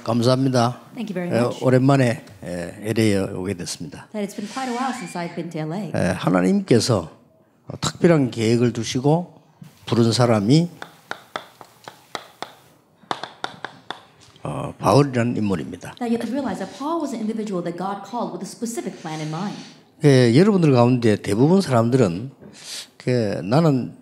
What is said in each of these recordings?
감사합니다. Thank you very much. 오랜만에 LA에 오게 됐습니다. That it's been quite a while since I've been to LA. 하나님께서 특별한 계획을 두시고 부른 사람이 바울이라는 인물입니다. Now you have to realize that Paul was an individual that God called with a specific plan in mind. 여러분들 가운데 대부분 사람들은 나는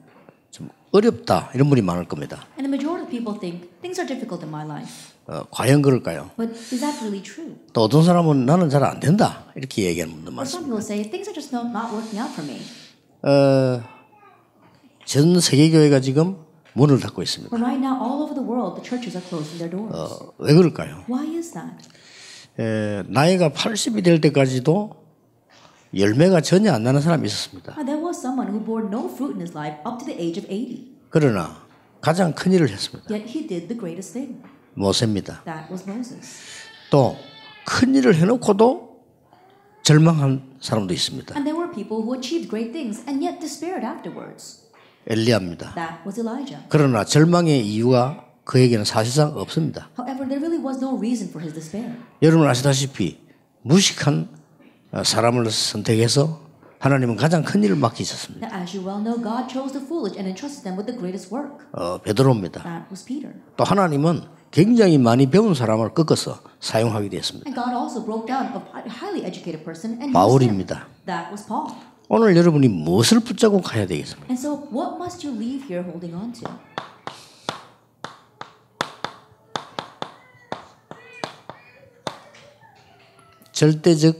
좀 어렵다 이런 분이 많을 겁니다. And the majority of people think things are difficult in my life. 과연 그럴까요? But is that really true? 또 어떤 사람은 나는 잘 안 된다 이렇게 얘기하는 분도 Or some 많습니다. people say things are just not working out for me. 전 세계 교회가 지금 문을 닫고 있습니다. But right now, all over the world, the churches are closing their doors. 왜 그럴까요? Why is that? 나이가 80이 될 때까지도 열매가 전혀 안 나는 사람이 있었습니다. There was someone who bore no fruit in his life up to the age of 80. 그러나 가장 큰 일을 했습니다. Yet he did the greatest thing. 모세입니다. That was Moses. 또 큰 일을 해놓고도 절망한 사람도 있습니다. And there were people who achieved great things and yet despaired afterwards. 엘리야입니다. That was Elijah. 그러나 절망의 이유가 그에게는 사실상 없습니다. However, there really was no reason for his despair. 여러분 아시다시피 무식한 사람을 선택해서 하나님은 가장 큰 일을 맡기셨습니다. Now, as you well know, God chose the foolish and entrusted them with the greatest work. 베드로입니다. That was Peter. 또 하나님은 굉장히 많이 배운 사람을 꺾어서 사용하게 되었습니다. And God also broke down a highly educated person and used him. 바울입니다. That was Paul. 오늘 여러분이 무엇을 붙잡고 가야 되겠습니까? And so, what must you leave here holding on to? 절대적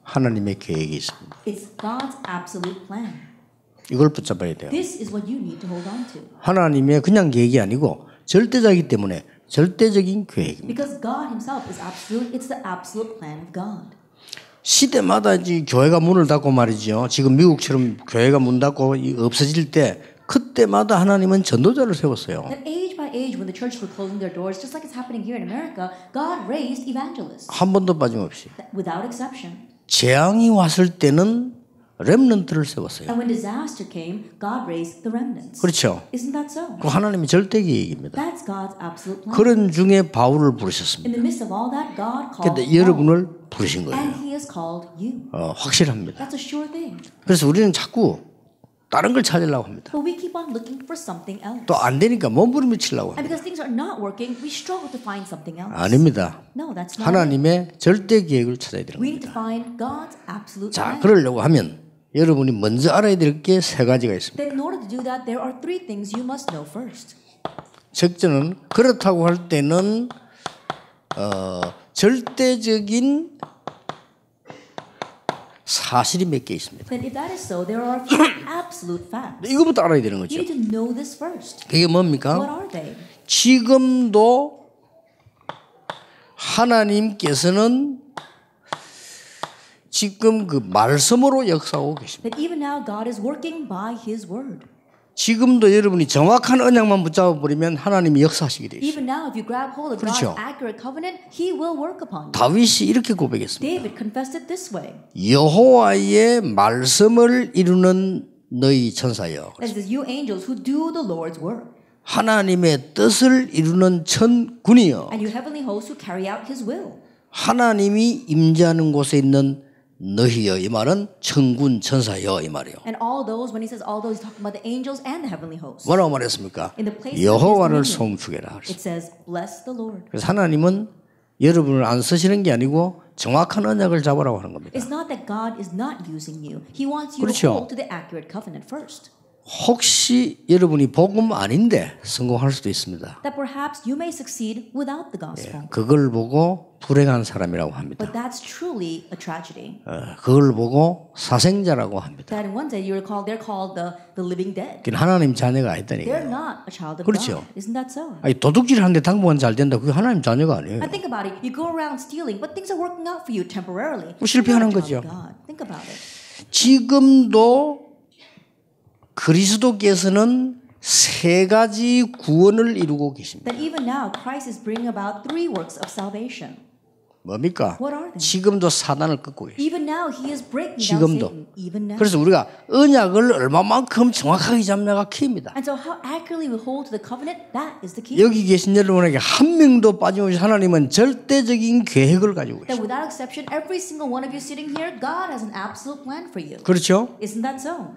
하나님의 계획이 있습니다. It's God's absolute plan. 이걸 붙잡아야 돼요. This is what you need to hold on to. 하나님의 그냥 계획이 아니고 절대자이기 때문에 절대적인 계획입니다. Because God Himself is absolute, it's the absolute plan of God. 시대마다 이제 교회가 문을 닫고 말이죠. 지금 미국처럼 교회가 문 닫고 없어질 때 그때마다 하나님은 전도자를 세웠어요. That age by age, when the churches were closing their doors, just like it's happening here in America, God raised evangelists 한 번도 빠짐없이. without exception. 재앙이 왔을 때는 렘넌트를 세웠어요. And when disaster came, God raised the remnants. 그렇죠. Isn't that so? 그 하나님의 절대 계획입니다. That's God's absolute plan. 그런 중에 바울을 부르셨습니다. In the midst of all that, God called 근데 Paul, 여러분을 부르신 거예요. and He has called you. 확실합니다. That's a sure thing. 그래서 우리는 자꾸 다른 걸 찾으려고 합니다. But we keep on looking for something else. 또 안 되니까 몸부림치려고 And 합니다. because things are not working, we struggle to find something else. 아닙니다. No, that's not it. 하나님의 절대 계획을 찾아야 되는 We need to 겁니다. find God's absolute 자, plan. 그러려고 하면 여러분이 먼저 알아야 될 게 세 가지가 있습니다. Then in order to do that, there are three things you must know first. 첫째는 그렇다고 할 때는 절대적인 사실이 몇 개 있습니다. Then if that is so, there are a few absolute facts. 이거부터 알아야 되는 거죠. You need to know this first. 그게 What 뭡니까? are they? 지금도 하나님께서는 지금 그 말씀으로 역사하고 계십니다. That even now God is working by His word. 지금도 여러분이 정확한 언약만 붙잡아 버리면 하나님이 역사하시게 돼 있어요. Even now, if you grab hold of 그렇죠. God's accurate covenant, He will work upon you. 다윗이 이렇게 고백했습니다. David confessed it this way. 여호와의 말씀을 이루는 너희 천사여. That says, you angels who do the Lord's work, 하나님의 뜻을 이루는 천군이여. and you heavenly hosts who carry out His will. 하나님이 임재하는 곳에 있는 너희여. 이 말은 천군 천사여 이 말이요. And all those, when He says all those, He's talking about the angels and the heavenly hosts. 뭐라고 말했습니까? In the place of 여호와를 His dominion, 송축해라. it says, bless the Lord. 그래서 하나님은 여러분을 안 쓰시는 게 아니고 정확한 언약을 잡으라고 하는 겁니다. It's not that God is not using you. He wants you 그렇죠. to hold to the accurate covenant first. 혹시 여러분이 복음 아닌데 성공할 수도 있습니다. That perhaps you may succeed without the gospel. 그걸 보고 불행한 사람이라고 합니다. But that's truly a tragedy. 그걸 보고 사생자라고 합니다. That in one day they're called the living dead. 그건 하나님 자녀가 They're 아니다니까요. not a child of 그렇죠. God. Isn't that so? 아니, 도둑질 하는데 당분간 잘 된다. 그게 하나님 자녀가 아니에요. And think about it. You go around stealing, but things are working out for you temporarily. 실패하는 You're not a child 거죠. of God. Think about it. 지금도 그리스도께서는 세 가지 구원을 이루고 계십니다. That even now Christ is bringing about three works of salvation. 뭡니까? What are they? 지금도 사단을 꺾고 계세요. Even now, he is breaking down 지금도. Satan. Even now. 그래서 우리가 언약을 얼마만큼 정확하게 잡냐가 키입니다. And so how accurately we hold to the covenant, that is the key. 여기 계신 여러분에게 한 명도 빠짐없이 하나님은 절대적인 계획을 가지고 That 계십니다. without exception, every single one of you sitting here, God has an absolute plan for you. 그렇죠? Isn't that so?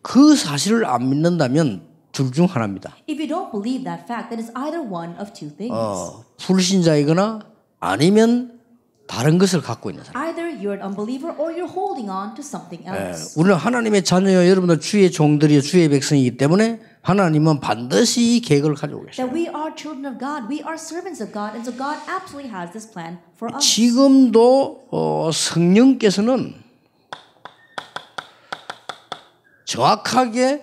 그 사실을 안 믿는다면 둘 중 하나입니다. If you don't believe that fact, then it's either one of two things. 불신자이거나 아니면 다른 것을 갖고 있는 사람. Either you're an unbeliever or you're holding on to something else. 우리는 하나님의 자녀요, 여러분들 주의 종들이요, 주의 백성이기 때문에 하나님은 반드시 이 계획을 가지고 계십니다. That we are children of God, we are servants of God, and so God absolutely has this plan for us. 지금도 성령께서는 정확하게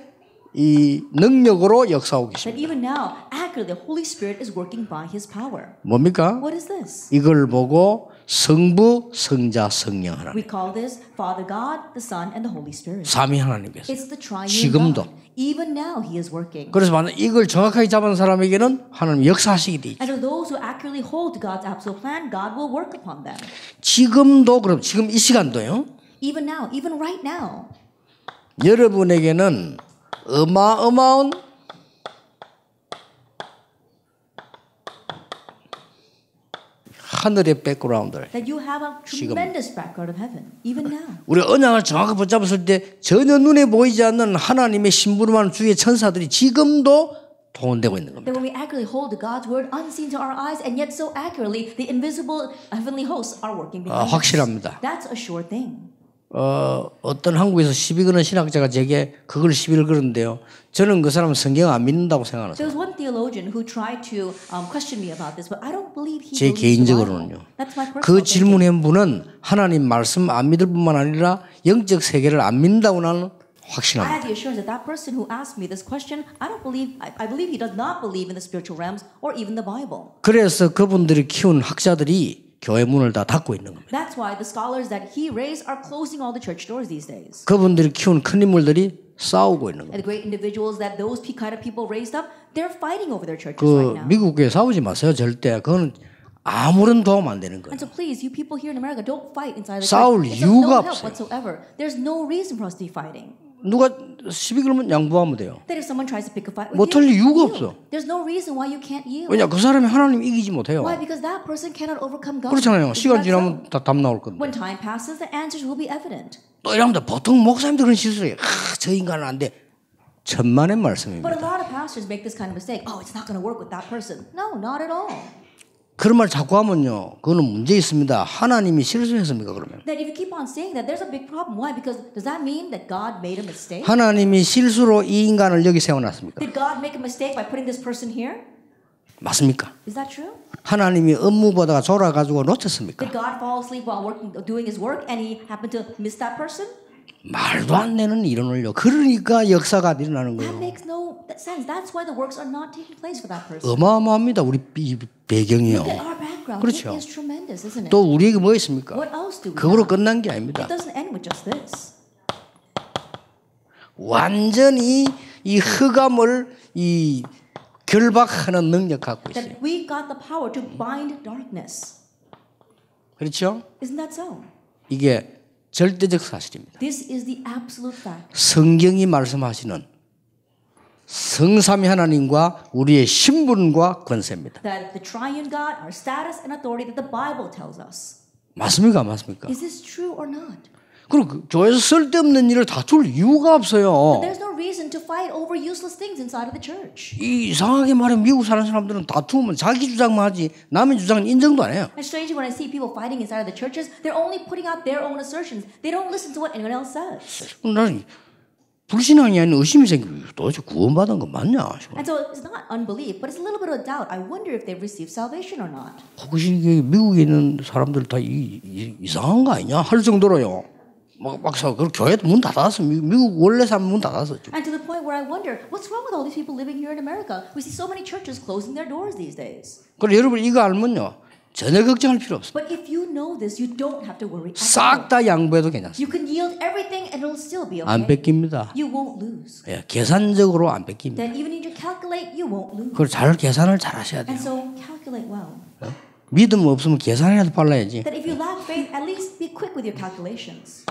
이 능력으로 역사하고 That 계십니다. even now, accurately, the Holy Spirit is working by His power. 뭡니까? What is this? 이걸 보고 성부, 성자, 성령 하나님, We call this Father God, the Son, and the Holy Spirit. 삼위 하나님께서. It's the triune 지금도. God. Even now, He is working. 그래서 만약 이걸 정확하게 잡은 사람에게는 하나님 역사하시게 돼 있죠. And for those who accurately hold to God's absolute plan, God will work upon them. 지금도 그럼 지금 이 시간도요. Even now, even right now. 여러분에게는 어마어마한 하늘의 백그라운드를 That you have a tremendous background of heaven, even now. 우리가 언약을 정확히 붙잡았을 때 전혀 눈에 보이지 않는 하나님의 심부름하는 주의 천사들이 지금도 동원되고 있는 겁니다. That when we accurately hold to God's word unseen to our eyes and yet so accurately, the invisible heavenly hosts are working behind us. 확실합니다. That's a sure thing. 어떤 한국에서 시비 거는 신학자가 제게 그걸 시비를 걸었는데요. 저는 그 사람은 성경 안 믿는다고 생각하는 There 사람. was one theologian who tried to question me about this, but I don't believe he 제 believes the 개인적으로는요. Bible. That's my personal 그 opinion. 질문한 분은 하나님 말씀 안 믿을 뿐만 아니라 영적 세계를 안 믿는다고 나는 I 확신합니다. have the assurance that that person who asked me this question, I believe he does not believe in the spiritual realms or even the Bible. 그래서 그분들이 키운 학자들이 교회 문을 다 닫고 있는 겁니다. That's why the scholars that he raised are closing all the church doors these days. 그분들이 키운 큰 인물들이 싸우고 있는 겁니다. And the great individuals that those kind of people raised up, they're fighting over their churches right 그 now. 미국 교회 싸우지 마세요. 절대. 그거는 아무런 도움 안 되는 거예요. And so please, you people here in America, don't fight inside the 싸울 church. It's of 이유가 no help 없어요. whatsoever. There's no reason for us to be fighting. 누가 시비 걸면 양보하면 돼요. That if someone tries to pick a fight with 못할 you, 이유가 yield. 없어. There's no reason why you can't yield. 왜냐 그 사람이 하나님 이기지 못해요. Why? Because that person cannot overcome God. 그렇잖아요. Isn't 시간 that so? 지나면 다 답 나올 건데. When time passes, the answers will be evident. 또 이러면 보통 목사님들 그런 실수해요. 저 인간은 안 돼. 천만의 But a 말씀입니다. lot of pastors make this kind of mistake. Oh, it's not going to work with that person. No, not at all. 그런 말 자꾸 하면요. 그거는 문제 있습니다. 하나님이 실수했습니까 그러면? That if you keep on saying that, there's a big problem. Why? Because does that mean that God made a mistake? 하나님이 실수로 이 인간을 여기 세워놨습니까? Did God make a mistake by putting this person here? 맞습니까? Is that true? 하나님이 업무 보다가 졸아가지고 놓쳤습니까? Did God fall asleep while doing His work and He happened to miss that person? 말도 안 되는 이론을요. 그러니까 역사가 일어나는 That 거예요. makes no sense. That's why the works are not taking place for that person. 어마어마합니다. 우리 이 배경이요. Look at our background. 그렇죠. It is tremendous, isn't it? 또 우리에게 뭐 있습니까? What else do we 그거로 have? 끝난 게 아닙니다. It doesn't end with just this. 완전히 이 흑암을 이 결박하는 능력 갖고 있어요. That we got the power to bind darkness. 그렇죠? Isn't that so? 이게 절대적 사실입니다. This is the absolute fact. 성경이 말씀하시는 성삼위 하나님과 우리의 신분과 권세입니다. That the triune God, our status and authority that the Bible tells us. 맞습니까? 맞습니까? Is this true or not? 그리고 그 교회에서 쓸데없는 일을 다툴 이유가 없어요. There's no reason to fight over useless things inside of the church. 이상하게 말해 미국 사는 사람들은 다투면 자기 주장만 하지 남의 주장은 인정도 안 해요. And strangely, when I see people fighting inside of the churches, they're only putting out their own assertions. They don't listen to what anyone else says. 나는 불신앙이 아닌 의심이 생기고 도대체 구원받은 거 맞냐? And so it's not unbelief, but it's a little bit of doubt. I wonder if they've received salvation or not. 혹시 미국에 있는 사람들 다 이상한 거 아니냐 할 정도로요. 막상 그 교회도 문 닫았어. 미국 원래 사람 문 닫았어. And to the point where I wonder, what's wrong with all these people living here in America? We see so many churches closing their doors these days. 그래 여러분 이거 알면요 전혀 걱정할 필요 없어. But if you know this, you don't have to worry at all. 싹 다 양보해도 괜찮습니다. You can yield everything and it'll still be 안 okay. 뺏깁니다. You won't lose. 예, 계산적으로 안 뺏깁니다. Then even if you calculate, you won't lose. 그걸 잘 계산을 잘 하셔야 돼요. And so calculate well. 믿음 없으면 계산이라도 빨라야지. That if you lack faith, at least be quick with your calculations.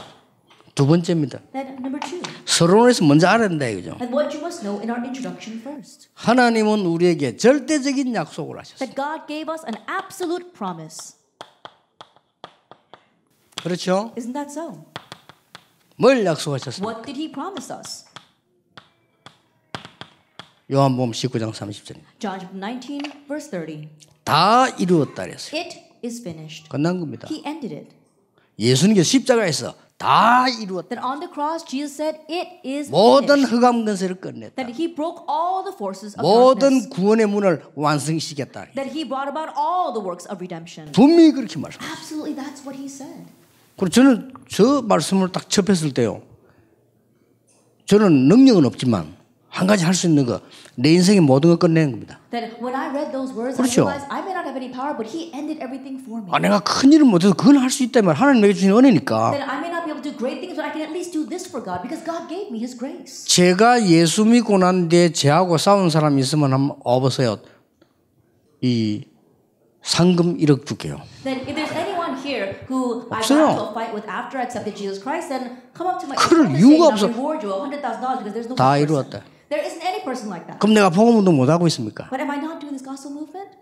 두 번째입니다. Then number 2. 서론에서 먼저 알아야 된다 이거죠. And what you must know in our introduction first. 하나님은 우리에게 절대적인 약속을 하셨어요. That God gave us an absolute promise. 그렇죠? Isn't that so? 뭘 약속하셨습니까? What did He promise us? 요한복음 19장 30절. John 19, verse 30. 다 이루었다 그랬어요. It is finished. 끝난 겁니다. He ended it. 예수님께서 십자가에서 다 이루었다. That on the cross, Jesus said, it is 모든 finished. 흑암 근세를 끝냈다. That He broke all the forces of 모든 darkness. 구원의 문을 완성시켰다. That He brought about all the works of redemption. 분명히 그렇게 말씀하셨어요. Absolutely, that's what He said. 그리고 저는 저 말씀을 딱 접했을 때요. 저는 능력은 없지만 한 가지 할 수 있는 거, 내 인생의 모든 걸 끝내는 겁니다. That when I read those words, 그렇죠. I realized I may not have any power, but He ended everything for me. 내가 큰 일을 못해도 그건 할 수 있다면 하나님 내게 주신 은혜니까. That I may not be able to do great things, but I can at least do this for God because God gave me His grace. 제가 예수 믿고 난 뒤에 저하고 싸운 사람이 있으면 한번 와보세요. 이 상금 1억 줄게요. Then if there's anyone here who I got 없어요. into a fight with after I accepted Jesus Christ, then come up to my 그럴 and 이유가 I'll 없어. reward you $100,000 because there's no 다 person. 이루었다. There isn't any person like that. 그럼 내가 복음운동 못 하고 있습니까? But am I not doing this gospel movement?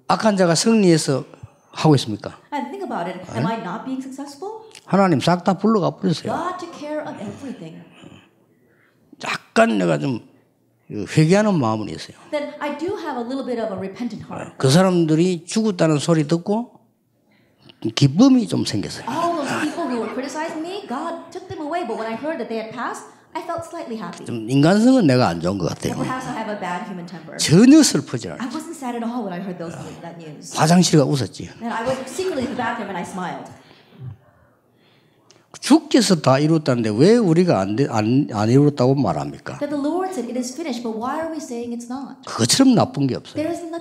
악한 자가 승리해서 하고 있습니까? And think about it. Am I not being successful? 하나님 싹 다 불러가 버렸어요. God took care of everything. 약간 내가 좀 회개하는 마음은 있어요. Then I do have a little bit of a repentant heart. 그 사람들이 죽었다는 소리 듣고 기쁨이 좀 생겼어요. All those people who were criticizing me, God took them away. But when I heard that they had passed, I felt slightly happy. 좀 인간성은 내가 안 좋은 것 같아요. Perhaps I have a bad human temper. 전혀 슬프지 않아요. I wasn't sad at all when I heard that news. 화장실에 가 웃었지. And I was secretly in the bathroom and I smiled. 주께서 다 이뤘다는데 왜 우리가 안 이뤘다고 말합니까? That the Lord said it is finished, but why are we saying it's not? 그것처럼 나쁜 게 없어요. There isn't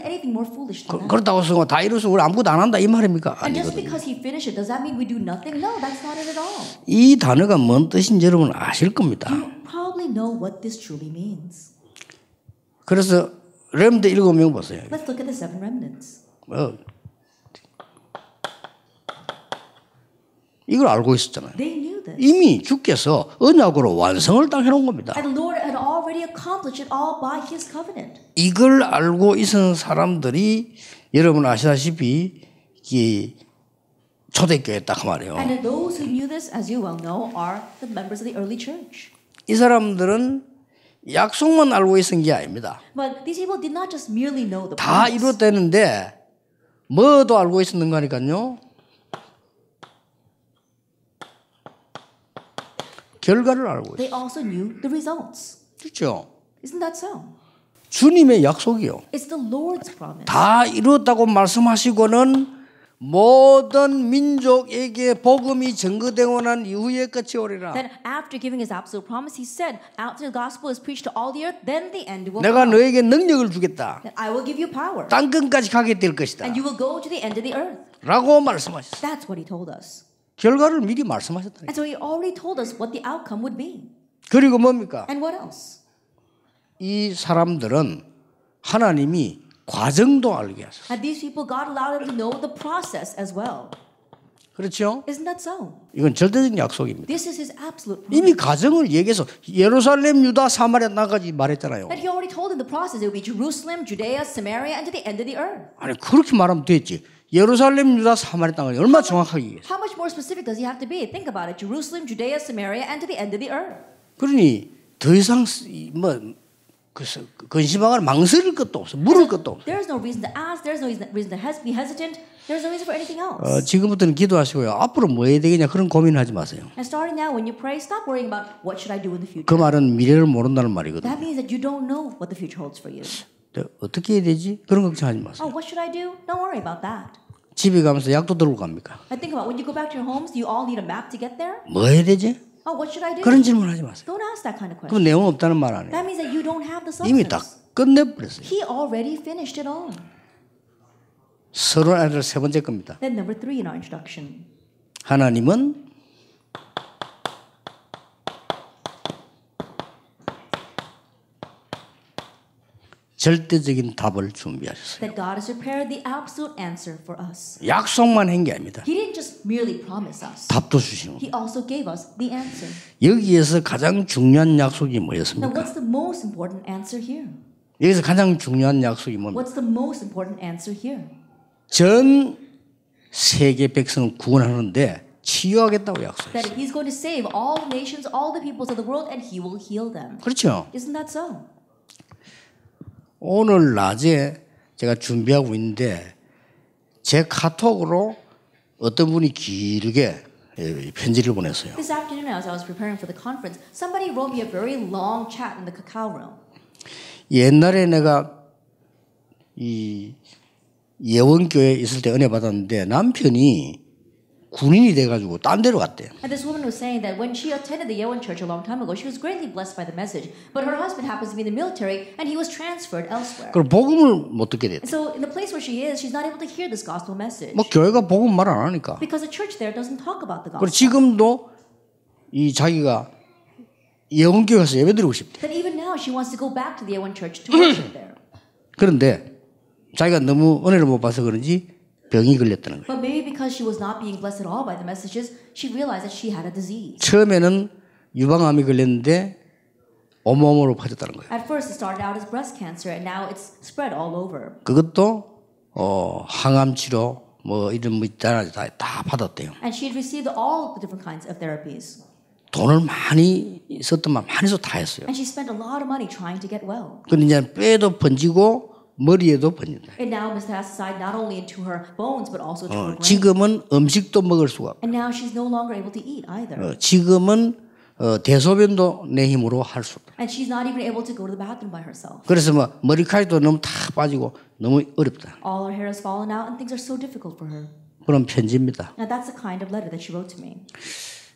anything more foolish than that. 그렇다고 해서 다 이뤘으면 우리 아무것도 안 한다 이 말입니까? And just 아니거든요. because He finished it, does that mean we do nothing? No, that's not it at all. 이 단어가 뭔 뜻인지 여러분 아실 겁니다. You probably know what this truly means. 그래서 렘드 7명 보세요. Let's look at the 7 remnants. 이걸 알고 있었잖아요. They knew this. 이미 주께서 언약으로 완성을 딱 해놓은 겁니다. And the Lord had already accomplished it all by His covenant. 이걸 알고 있는 사람들이 여러분 아시다시피 이 초대교회 딱 말이에요. And those who knew this, as you well know, are the members of the early church. 이 사람들은 약속만 알고 있은 게 아닙니다. But these people did not just merely know the 다 promise. 이뤘다는데 뭐도 알고 있었는가 하니까요. 결과를 알고 They 있어요. also knew the results. 그렇죠? Isn't that so? 주님의 약속이요. It's the Lord's promise. 다 이뤘다고 말씀하시고는 모든 민족에게 복음이 전거되고 난 이후에 끝이 오리라. Then after giving His absolute promise, He said, after the gospel is preached to all the earth, then the end will 내가 come. 너에게 능력을 주겠다. That I will give you power. 땅끝까지 가게 될 것이다. And you will go to the end of the earth. 라고 말씀하셨어요. That's what He told us. 결과를 미리 말씀하셨다. And so He already told us what the outcome would be. 그리고 뭡니까? And what else? 이 사람들은 하나님이 과정도 알게 하셨어요. And these people, God allowed them to know the process as well. 그렇죠? Isn't that so? 이건 절대적인 약속입니다. This is His absolute 이미 promise. 과정을 얘기해서 예루살렘, 유다, 사마리아 나까지 말했잖아요. That He already told in the process it would be Jerusalem, Judea, Samaria, and to the end of the earth. 아니 그렇게 말하면 됐지. 예루살렘, 유다, 사마리아 땅을 얼마나 정확하게 얘기했어요. How much more specific does He have to be? Think about it. Jerusalem, Judea, Samaria, and to the end of the earth. 그러니 더 이상 뭐 근심하거나 망설일 것도 없어. 물을 것도 없어. There is no reason to ask. There is no reason to be hesitant. There is no reason for anything else. 지금부터는 기도하시고요. 앞으로 뭐 해야 되겠냐 그런 고민하지 마세요. And starting now, when you pray, stop worrying about what should I do in the future. 그 말은 미래를 모른다는 말이거든요. That means that you don't know what the future holds for you. 어떻게 해야 되지? 그런 걱정하지 마세요. Oh, what should I do? Don't worry about that. 집에 가면서 약도 들고 갑니까? And think about when you go back to your homes, do you all need a map to get there? 뭐 해야 되지? Oh, what should I do? 그런 질문하지 마세요. Don't ask that kind of 그럼 question. 내용 없다는 말 아니에요. That means that you don't have the 이미 다 substance. 끝내버렸어요. He already finished it all. 서론 안에서 세 번째 겁니다. Then number 3 in our introduction. 하나님은 절대적인 답을 준비하셨어요. That God has prepared the absolute answer for us. 약속만 한 게 아닙니다. He didn't just merely promise us. 답도 주시는 He 겁니다. also gave us the answer. 여기에서 가장 중요한 약속이 Now, 뭐였습니까? what's the most important answer here? 여기서 가장 중요한 약속이 뭡니까? What's the most important answer here? 전 세계 백성을 구원하는데 치유하겠다고 약속했어요. That He's going to save all nations, all the peoples of the world, and He will heal them. 그렇죠? Isn't that so? 오늘 낮에 제가 준비하고 있는데 제 카톡으로 어떤 분이 길게 편지를 보냈어요. This afternoon, as I was preparing for the conference, somebody wrote me a very long chat in the cacao room. 옛날에 내가 이 예원교회에 있을 때 은혜 받았는데 남편이 군인이 돼가지고 딴 데로 갔대요. And this woman was saying that when she attended the Yewon church a long time ago, she was greatly blessed by the message. But her husband happens to be in the military, and he was transferred elsewhere. 그럼 복음을 못 듣게 됐대. And so, in the place where she is, she's not able to hear this gospel message 뭐 교회가 복음 말 안 하니까. because the church there doesn't talk about the 그리고 gospel. 지금도 이 자기가 예원교회에서 예배드리고 싶대. That even now she wants to go back to the Yewon church to worship there. 그런데 자기가 너무 은혜를 못 봐서 그런지 병이 걸렸다는 거예요. But maybe because she was not being blessed at all by the messages, she realized that she had a disease. 처음에는 유방암이 걸렸는데 온몸으로 퍼졌다는 거예요. At first, it started out as breast cancer, and now it's spread all over. 그것도 항암 치료 뭐 이런 뭐 있잖아요. 다 받았대요. And she had received all the different kinds of therapies. 돈을 많이 썼더만 많이 써 다 했어요. And she spent a lot of money trying to get well. 근데 이제 뼈에도 번지고 머리에도 번진다. It now metastasized not only into her bones but also to her brain. 지금은 음식도 먹을 수가 없고 And now she's no longer able to eat either. 지금은 대소변도 내 힘으로 할 수 없다. And she's not even able to go to the bathroom by herself. 그래서 뭐 머리카락도 너무 다 빠지고 너무 어렵다. All her hair has fallen out and things are so difficult for her. 그런 편지입니다. Now that's the kind of letter that she wrote to me.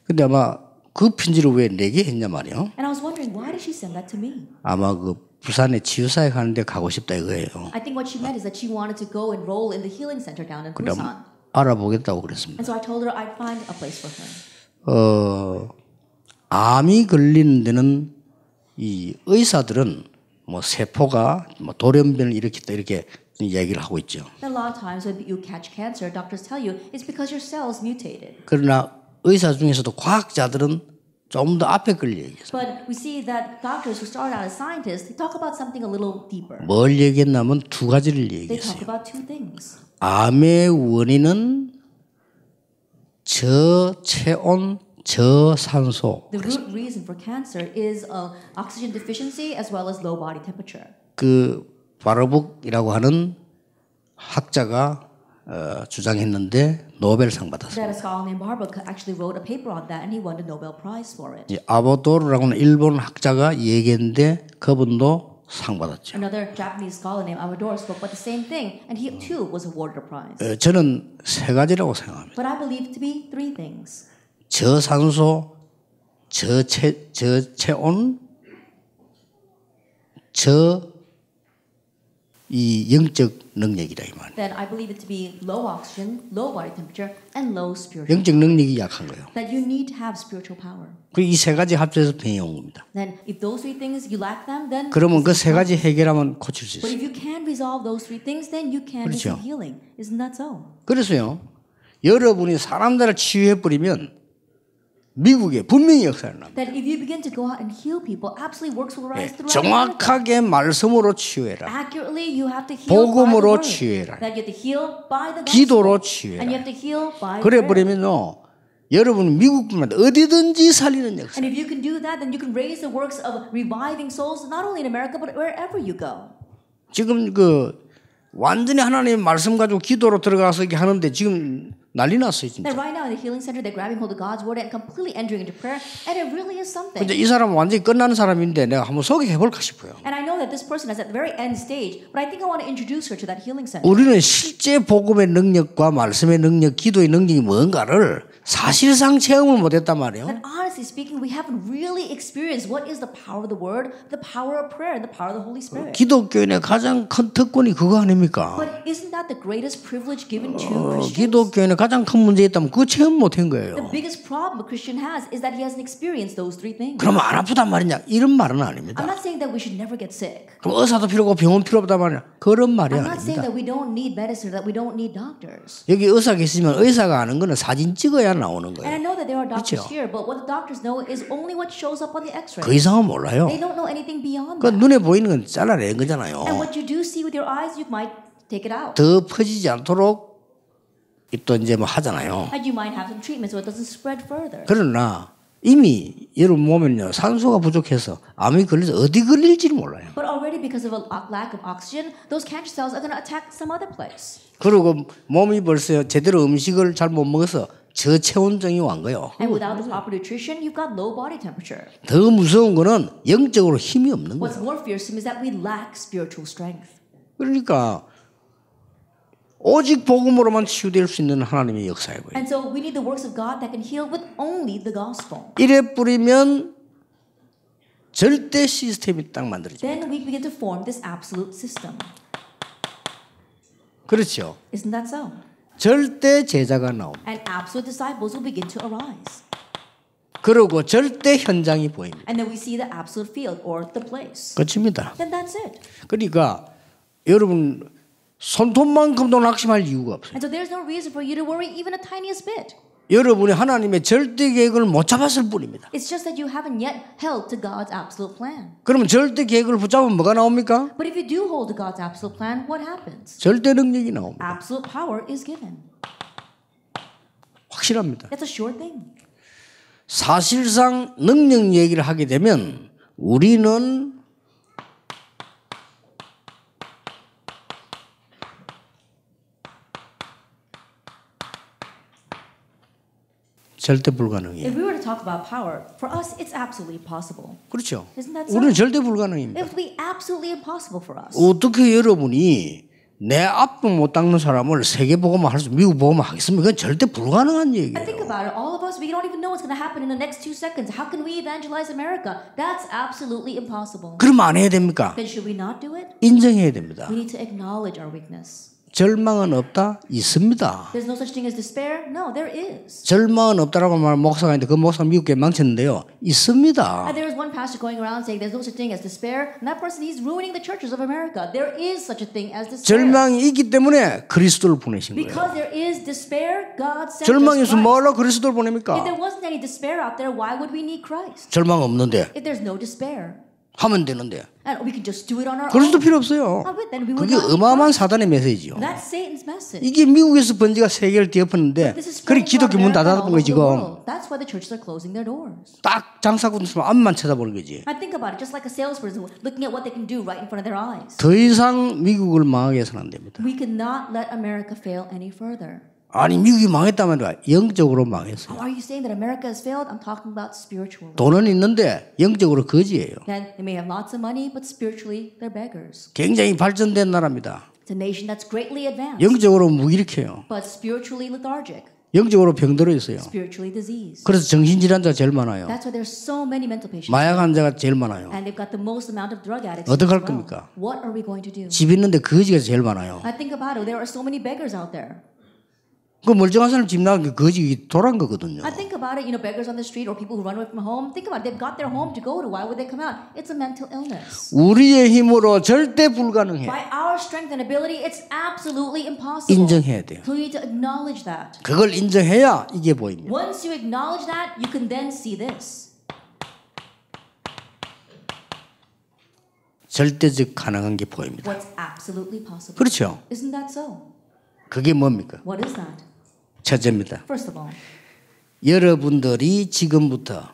근데 아마 그 편지를 왜 내게 했냐 말이에요. And I was wondering, why did she send that to me? 아마 그 부산에 치유사역 하는데 가고 싶다 이거예요. I think what she meant is that she wanted to go enroll in the healing center down in 그럼 Busan. 알아보겠다고 그랬습니다. And so I told her I'd find a place for her. 암이 걸리는 데는 이 의사들은 뭐 세포가 뭐 돌연변을 일으켰다 이렇게 얘기를 하고 있죠. And a lot of times when you catch cancer, doctors tell you it's because your cells mutated. 그러나 의사 중에서도 과학자들은 좀 더 앞에 걸 얘기했어요. But we see that doctors who start out as scientists, they talk about something a little deeper. 뭘 얘기했냐면 두 가지를 They talk 얘기했어요. about two things. 암의 원인은 저체온, 저산소. The root reason for cancer is oxygen deficiency as well as low body temperature. 그 바르북이라고 하는 학자가 주장했는데 노벨상 받았어요. That a scholar named Barbara actually wrote a paper on that and he won the Nobel Prize for it. 아보도르라고 하는 일본 학자가 얘기했는데 그분도 상 받았죠. Another Japanese scholar named Amador spoke about the same thing and he too was awarded a prize. 저는 세 가지라고 생각합니다. But I believe to be three things. 저산소, 저체온, 이 영적 능력이다 이 말이에요. Then I believe it to be low oxygen, low body temperature, and low spiritual. 영적 능력이 약한 거예요. That you need to have spiritual power. 이 세 가지 합쳐서 병이 온 겁니다. Then if those three things you lack them, then 그러면 그 세 가지 해결하면 고칠 수 But 있어요. if you can resolve those three things, then you can 그렇죠. receive healing. Isn't that so? 그래서요, 여러분이 사람들을 치유해 버리면 미국에 분명히 역사를 납니다. That if you begin to go out and heal people, absolutely works will arise throughout America. 정확하게 말씀으로 치유해라. Accurately, you have to heal by the 복음으로 word. 치유해라. That you have to heal by the 기도로 gospel. And you 치유해라. have to heal by 그래 prayer. 버리면요, 여러분 미국뿐만 아니라 어디든지 살리는 역사. And if you can do that, then you can raise the works of reviving souls not only in America but wherever you go. 지금 그 완전히 하나님의 말씀 가지고 기도로 들어가서 이렇게 하는데 지금 난리 났어요 진짜. That right now in the healing center, they're grabbing hold of God's word and completely entering into prayer, and it really is something. 근데 이 사람은 완전히 끝나는 사람인데 내가 한번 소개해 볼까 싶어요. And I know that this person is at the very end stage, but I think I want to introduce her to that healing center. 우리는 실제 복음의 능력과 말씀의 능력, 기도의 능력이 뭔가를 사실상 체험을 못했단 말이에요. And honestly speaking, we haven't really experienced what is the power of the word, the power of prayer, and the power of the Holy Spirit. 기독교인의 가장 큰 특권이 그거 아닙니까? But isn't that the greatest privilege given to Christians? 기독교인의 가장 큰 문제였다면 그거 체험 못한 The 거예요. biggest problem a Christian has is that he hasn't experienced those three things. 그러면 안 아프단 말이냐? 이런 말은 I'm 아닙니다. not saying that we should never get sick. 그럼 의사도 필요 없고 병원 필요 없단 말이냐? 그런 말이 I'm not saying 아닙니다. that we don't need medicine, that we don't need doctors. 여기 의사가 있으면 의사가 아는 거는 사진 찍어야 나오는 And 거예요. I know that there are doctors 그렇죠. here, but what the doctors know is only what shows up on the x-ray. 그 이상은 몰라요. They don't know anything beyond 그 that. 눈에 보이는 건 잘라낸 거잖아요. And what you do see with your eyes, you might take it out. 더 퍼지지 않도록 또 이제 뭐 하잖아요. And you might have some treatment so it doesn't spread further. 그러나 이미 여러분 몸에는요 산소가 부족해서 암이 걸려서 어디 걸릴지를 몰라요. But already because of a lack of oxygen, those cancer cells are going to attack some other place. 그리고 몸이 벌써 제대로 음식을 잘 못 먹어서 저체온증이 온 거예요. And without the proper nutrition, you've got low body temperature. 더 무서운 거는 영적으로 힘이 없는 What's 거예요. more fearsome is that we lack spiritual strength. 그러니까 오직 복음으로만 치유될 수 있는 하나님의 역사예요. And so we need the works of God that can heal with only the gospel. 이래 뿌리면 절대 시스템이 딱 만들어져요. Then we begin to form this absolute system. 그렇죠. Isn't that so? 절대 제자가 나옵니다. And absolute disciples will begin to arise. 그리고 절대 현장이 보입니다. And then we see the absolute field or the place. 끝입니다. Then that's it. 그러니까 여러분 손톱만큼도 낙심할 이유가 없어요. And so there's no reason for you to worry even a tiniest bit. 여러분이 하나님의 절대 계획을 못 잡았을 뿐입니다. It's just that you haven't yet held to God's absolute plan. 그러면 절대 계획을 붙잡으면 뭐가 나옵니까? But if you do hold to God's absolute plan, what happens? 절대 능력이 나옵니다. Absolute power is given. 확실합니다. That's a sure thing. 사실상 능력 얘기를 하게 되면 우리는 절대 불가능해요. If we were to talk about power, for us, it's absolutely impossible. 그렇죠. Isn't that so? 우리는 절대 불가능입니다. It would be absolutely impossible for us. 어떻게 여러분이 내 앞도 못 닦는 사람을 세계 보고만 할 수, 미국 보고만 하겠습니까? 그건 절대 불가능한 And think 얘기예요. about it. All of us, we don't even know what's going to happen in the next 2 seconds. How can we evangelize America? That's absolutely impossible. 그럼 안 해야 됩니까? Then should we not do it? 인정해야 됩니다. We need to acknowledge our weakness. 절망은 없다? 있습니다. There's no such thing as despair? No, there is. 절망은 없다라고 말하는 목사가 있는데 그 목사가 미국에 망쳤는데요. 있습니다. And there is one pastor going around saying there's no such thing as despair. And that person, he's ruining the churches of America. There is such a thing as despair. 절망이 있기 때문에 그리스도를 보내신 거예요. Because there is despair, God sent 절망이 us 있으면 Christ. 뭐하러 그리스도를 If 보냅니까? there wasn't any despair out there, why would we need Christ? 절망 없는데 If there's no despair, 하면 되는데 and we can just do it on our 그리스도 own. 필요 없어요. Then we would 그게 not need 어마어마한 Christ. 사단의 메시지요. That's Satan's message. 이게 미국에서 번지가 세계를 뒤엎었는데 This is 그리 spreading 기독교 문 throughout 닫아둔 거예요 America and all over the 지금. world. That's why the churches are closing their doors. 딱 장사꾼 있으면 앞만 쳐다보는 거지. I think about it, just like a salesperson looking at what they can do right in front of their eyes. 더 이상 미국을 망하게 해서는 안 됩니다. We cannot let America fail any further. 아니 미국이 망했다면 영적으로 망했어요. Are you saying that America has failed? I'm talking about spiritually. 돈은 있는데 영적으로 거지예요. Then they may have lots of money, but spiritually they're beggars. 굉장히 발전된 나라입니다. It's a nation that's greatly advanced, 영적으로 무기력해요. but spiritually lethargic, 영적으로 병들어 있어요. spiritually diseased. 그래서 정신질환자가 제일 많아요. That's why there's so many mental patients. 마약 환자가 제일 많아요. And they've got the most amount of drug addicts. 어떡할 as well. 겁니까? What are we going to do? 집 있는데 거지가 제일 많아요. I think about it. There are so many beggars out there. 그 멀쩡한 사람 집 나간 게 거지 돌아간 거거든요. I think about it. Beggars on the street or people who run away from home. Think about it. They've got their home to go to. Why would they come out? It's a mental illness. 우리의 힘으로 절대 불가능해. By our strength and ability, it's absolutely impossible. 인정해야 돼요. So we need to acknowledge that. 그걸 인정해야 이게 보입니다. Once you acknowledge that, you can then see this. 절대적 가능한 게 보입니다. What's absolutely possible. 그렇죠. Isn't that so? 그게 뭡니까? What is that? 첫째입니다. First of all, 여러분들이 지금부터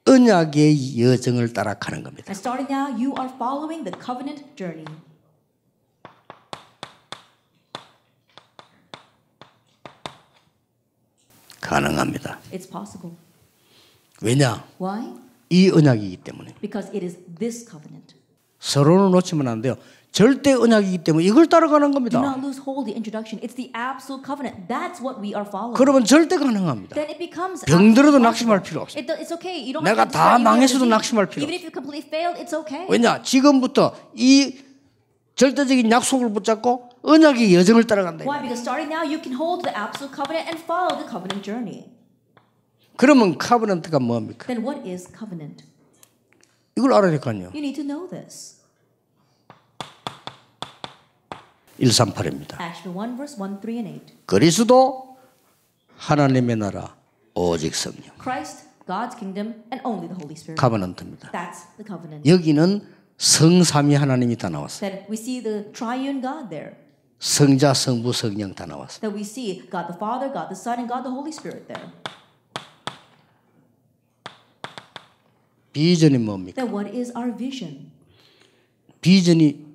언약의 여정을 따라가는 겁니다. and starting now, you are following the covenant journey. 가능합니다. It's possible. 왜냐? Why? 이 언약이기 때문에. Because it is this covenant. 서로는 놓치면 안 돼요. 절대 언약이기 때문에 이걸 따라가는 Do 겁니다. not lose hold of the introduction. It's the absolute covenant. That's what we are following. 그러면 절대 가능합니다. Then it becomes 병들어도 absolutely 낙심할 possible. 필요 없어요. It's okay. You don't 내가 have to 다 despair. 망했어도 낙심할 필요 Even if you completely failed, it's okay. 왜냐? 지금부터 이 절대적인 약속을 붙잡고 언약의 여정을 따라간다. Why? Because starting now, you can hold the absolute covenant and follow the covenant journey. 그러면 카버넌트가 뭡니까? Then what is covenant? 이걸 알아야 될 거 아니에요. You need to know this. 138입니다. Acts 1, verse 1, 3, and 8. 그리스도 하나님의 나라 오직 성령. Christ, God's kingdom, and only the Holy Spirit. 카버넌트입니다. That's the covenant. 여기는 성삼위 하나님이 다 나왔어요. That we see the triune God there. 성자, 성부, 성령 다 나왔어요. That we see God the Father, God the Son, and God the Holy Spirit there. 비전이 뭡니까? Then what is our vision? 비전이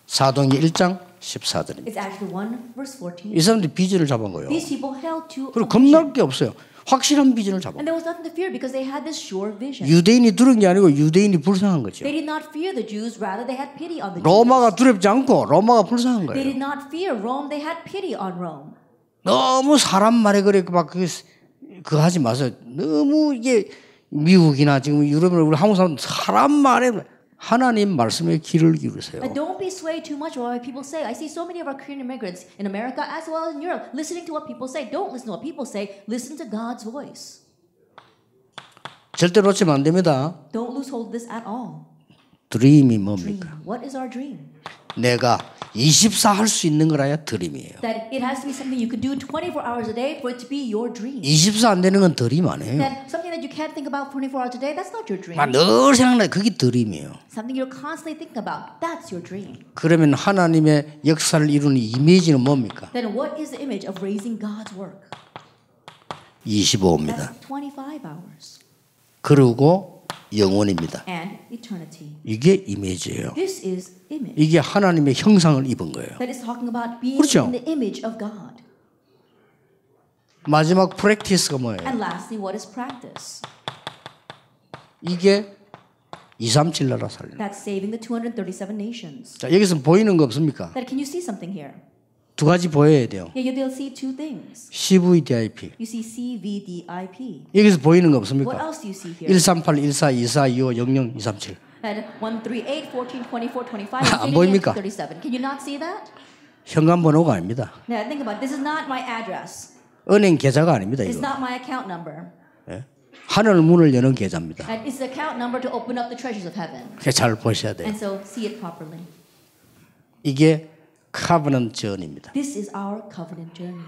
사도행전 1장 14절입니다. It's actually 1, verse 14. 이 사람들이 비전을 잡은 거예요. These people held to a 그리고 vision. 겁날 게 없어요. 확실한 비전을 잡은 And there was nothing to fear because they had this sure vision. 유대인이 두려운 게 아니고 유대인이 불쌍한 거죠. They did not fear the Jews, rather they had pity on the Jews. 로마가 두렵지 않고 로마가 불쌍한 They 거예요. did not fear Rome, they had pity on Rome. 너무 사람 말에 그래 막 그거 하지 마세요. 너무 이게 미국이나 지금 유럽이나 우리 한국 사람 사람 말에 하나님 말씀에 귀를 기울이세요. But don't be swayed too much by what people say. I see so many of our Korean immigrants in America as well as in Europe listening to what people say. Don't listen to what people say. Listen to God's voice. 절대 놓치면 안 됩니다. Don't lose hold of this at all. 드림이 Dream. 뭡니까? What is our dream? 내가 24 할 수 있는 거라야 드림이에요. That it has to be something you can do 24 hours a day for it to be your dream. 24 안 되는 건 드림 아니에요. That something that you can't think about 24 hours a day, that's not your dream. 늘 생각나 그게 드림이에요. Something you're constantly thinking about, that's your dream. 그러면 하나님의 역사를 이루는 이미지는 뭡니까? Then what is the image of raising God's work? 25입니다. That's 25 hours. 그리고 영원입니다. And eternity. 이게 이미지예요. This is image. 이게 하나님의 형상을 입은 거예요. That is talking about being 그렇죠. in the image of God. 마지막 프랙티스가 뭐예요? And lastly, what is practice? 이게 237 나라 살림. That's saving the 237 nations. 자, 여기서 보이는 거 없습니까? That can you see something here? 두 가지 보여야 돼요. Yeah, you'll see two things. CVDIP. You see CVDIP. 여기서 보이는 거 What 없습니까? else do you see here? 138, 14, 24, 25, 00, 237. That 138, 14, 24, 25, 안 보입니까? 37. Can you not see that? 현관 번호가 아닙니다. Now think about it. This is not my address. 은행 계좌가 아닙니다. It's 이거. not my account number. 예? 하늘 문을 여는 계좌입니다. And it's the account number to open up the treasures of heaven. 잘 보셔야 돼요. And so see it properly. 이게 카버넌트 전입니다. This is our covenant journey.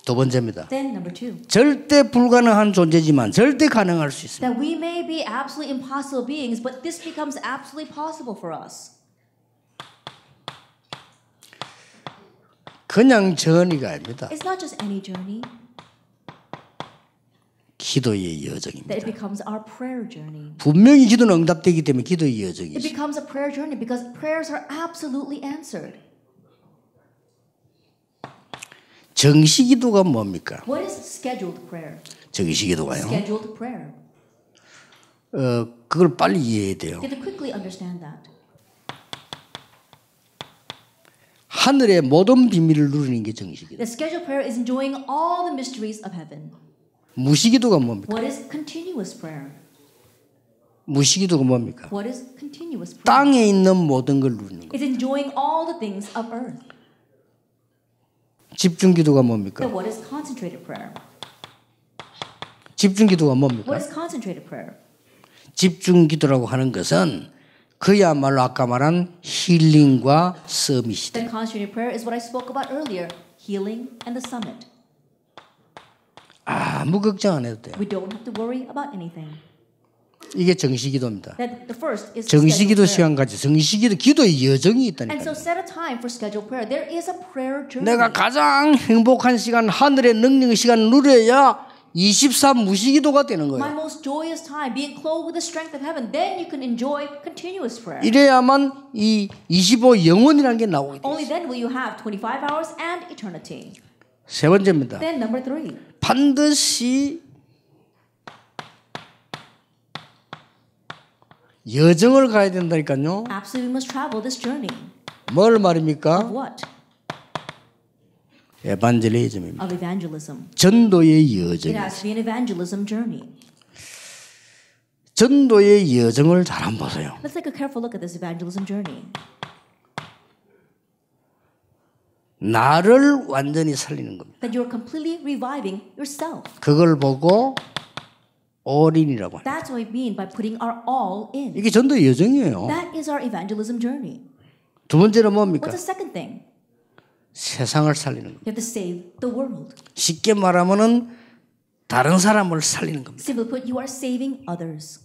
두 번째입니다. Then number 2. 절대 불가능한 존재지만 절대 가능할 수 있습니다. That we may be absolutely impossible beings, but this becomes absolutely possible for us. 그냥 전이가 아닙니다. It's not just any journey, 기도의 that 여정입니다. it becomes our prayer journey. 분명히 기도는 응답되기 때문에 기도의 It 여정이죠. becomes a prayer journey because prayers are absolutely answered. 정시기도가 뭡니까? What is scheduled prayer? 정시기도가요. Scheduled prayer. 그걸 빨리 이해해야 돼요. You have to quickly understand that. 하늘의 모든 비밀을 누리는 게 정시기도. The scheduled prayer is enjoying all the mysteries of heaven. 무시기도가 뭡니까? What is continuous prayer? 무시기도가 뭡니까? What is continuous prayer? 땅에 있는 모든 걸 누리는 거. It's enjoying all the things of earth. 집중기도가 뭡니까? Then what is concentrated prayer? 집중기도가 뭡니까? What is concentrated prayer? 집중기도라고 하는 것은 그야말로 아까 말한 힐링과 서밋이다. Then concentrated prayer is what I spoke about earlier, healing and the summit. 아무 걱정 안 해도 돼요. We don't have to worry about anything. 이게 정시기도입니다. Then the first is 정시기도 scheduled prayer. 시간까지 정시기도 기도의 여정이 And so 있다니까요. set a time for scheduled prayer. There is a prayer journey. 내가 가장 행복한 시간, 하늘의 능력의 시간을 누려야 24 무시기도가 되는 My 거예요. most joyous time, being clothed with the strength of heaven. Then you can enjoy continuous prayer. 이래야만 이 25 영원이라는 게 나오게 돼요. Only then will you have 25 hours and eternity. 세 번째입니다. Then number 3. 반드시 여정을 가야 된다니까요. Absolutely must travel this journey. 뭘 Of 말입니까? what? 에반젤리즘입니다. Of evangelism. 전도의 It 여정. has to be an evangelism journey. 전도의 여정을 잘 한번 보세요. Let's take a careful look at this evangelism journey. 나를 완전히 살리는 겁니다. That you're completely reviving yourself. 그걸 보고 올인이라고 합니다. That's what we mean by putting our all in. 이게 전도의 여정이에요. That is our evangelism journey. 두 번째는 뭡니까? What's the second thing? 세상을 살리는 겁니다. You have to save the world. 쉽게 말하면은 다른 사람을 살리는 겁니다. Simply put, you are saving others.